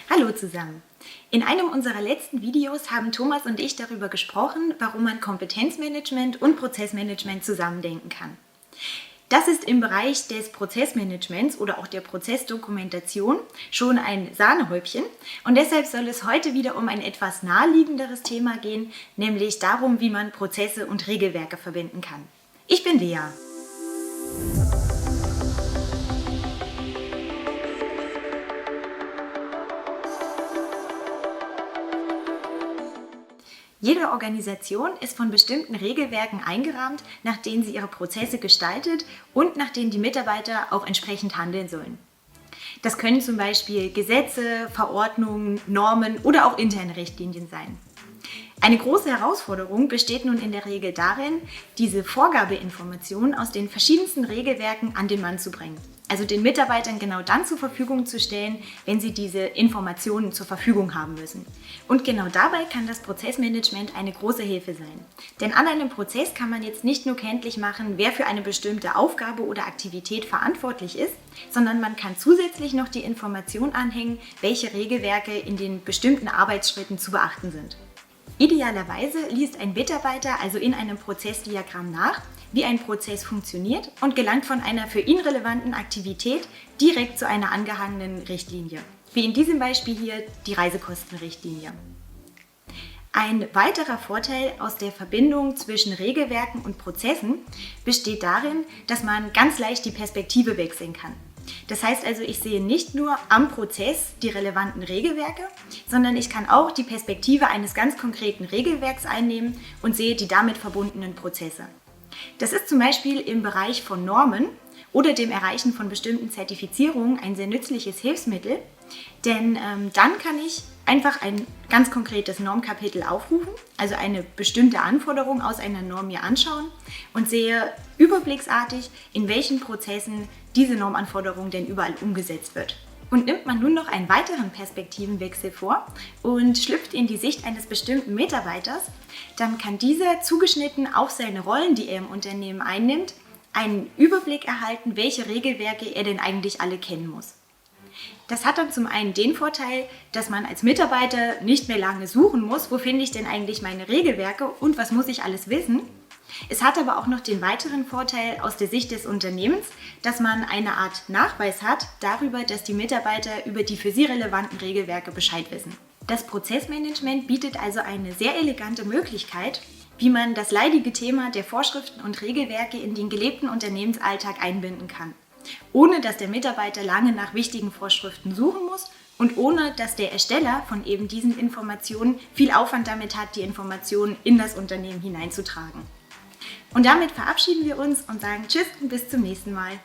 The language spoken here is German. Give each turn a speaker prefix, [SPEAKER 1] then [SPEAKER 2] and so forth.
[SPEAKER 1] Hallo zusammen! In einem unserer letzten Videos haben Thomas und ich darüber gesprochen, warum man Kompetenzmanagement und Prozessmanagement zusammendenken kann. Das ist im Bereich des Prozessmanagements oder auch der Prozessdokumentation schon ein Sahnehäubchen und deshalb soll es heute wieder um ein etwas naheliegenderes Thema gehen, nämlich darum, wie man Prozesse und Regelwerke verwenden kann. Ich bin Lea. Jede Organisation ist von bestimmten Regelwerken eingerahmt, nach denen sie ihre Prozesse gestaltet und nach denen die Mitarbeiter auch entsprechend handeln sollen. Das können zum Beispiel Gesetze, Verordnungen, Normen oder auch interne Richtlinien sein. Eine große Herausforderung besteht nun in der Regel darin, diese Vorgabeinformationen aus den verschiedensten Regelwerken an den Mann zu bringen. Also den Mitarbeitern genau dann zur Verfügung zu stellen, wenn sie diese Informationen zur Verfügung haben müssen. Und genau dabei kann das Prozessmanagement eine große Hilfe sein. Denn an einem Prozess kann man jetzt nicht nur kenntlich machen, wer für eine bestimmte Aufgabe oder Aktivität verantwortlich ist, sondern man kann zusätzlich noch die Information anhängen, welche Regelwerke in den bestimmten Arbeitsschritten zu beachten sind. Idealerweise liest ein Mitarbeiter also in einem Prozessdiagramm nach, wie ein Prozess funktioniert und gelangt von einer für ihn relevanten Aktivität direkt zu einer angehangenen Richtlinie, wie in diesem Beispiel hier die Reisekostenrichtlinie. Ein weiterer Vorteil aus der Verbindung zwischen Regelwerken und Prozessen besteht darin, dass man ganz leicht die Perspektive wechseln kann. Das heißt also, ich sehe nicht nur am Prozess die relevanten Regelwerke, sondern ich kann auch die Perspektive eines ganz konkreten Regelwerks einnehmen und sehe die damit verbundenen Prozesse. Das ist zum Beispiel im Bereich von Normen oder dem Erreichen von bestimmten Zertifizierungen ein sehr nützliches Hilfsmittel, denn dann kann ich einfach ein ganz konkretes Normkapitel aufrufen, also eine bestimmte Anforderung aus einer Norm mir anschauen und sehe überblicksartig, in welchen Prozessen diese Normanforderung denn überall umgesetzt wird. Und nimmt man nun noch einen weiteren Perspektivenwechsel vor und schlüpft in die Sicht eines bestimmten Mitarbeiters, dann kann dieser zugeschnitten auf seine Rollen, die er im Unternehmen einnimmt, einen Überblick erhalten, welche Regelwerke er denn eigentlich alle kennen muss. Das hat dann zum einen den Vorteil, dass man als Mitarbeiter nicht mehr lange suchen muss, wo finde ich denn eigentlich meine Regelwerke und was muss ich alles wissen. Es hat aber auch noch den weiteren Vorteil aus der Sicht des Unternehmens, dass man eine Art Nachweis hat darüber, dass die Mitarbeiter über die für sie relevanten Regelwerke Bescheid wissen. Das Prozessmanagement bietet also eine sehr elegante Möglichkeit, wie man das leidige Thema der Vorschriften und Regelwerke in den gelebten Unternehmensalltag einbinden kann, ohne dass der Mitarbeiter lange nach wichtigen Vorschriften suchen muss und ohne dass der Ersteller von eben diesen Informationen viel Aufwand damit hat, die Informationen in das Unternehmen hineinzutragen. Und damit verabschieden wir uns und sagen Tschüss und bis zum nächsten Mal.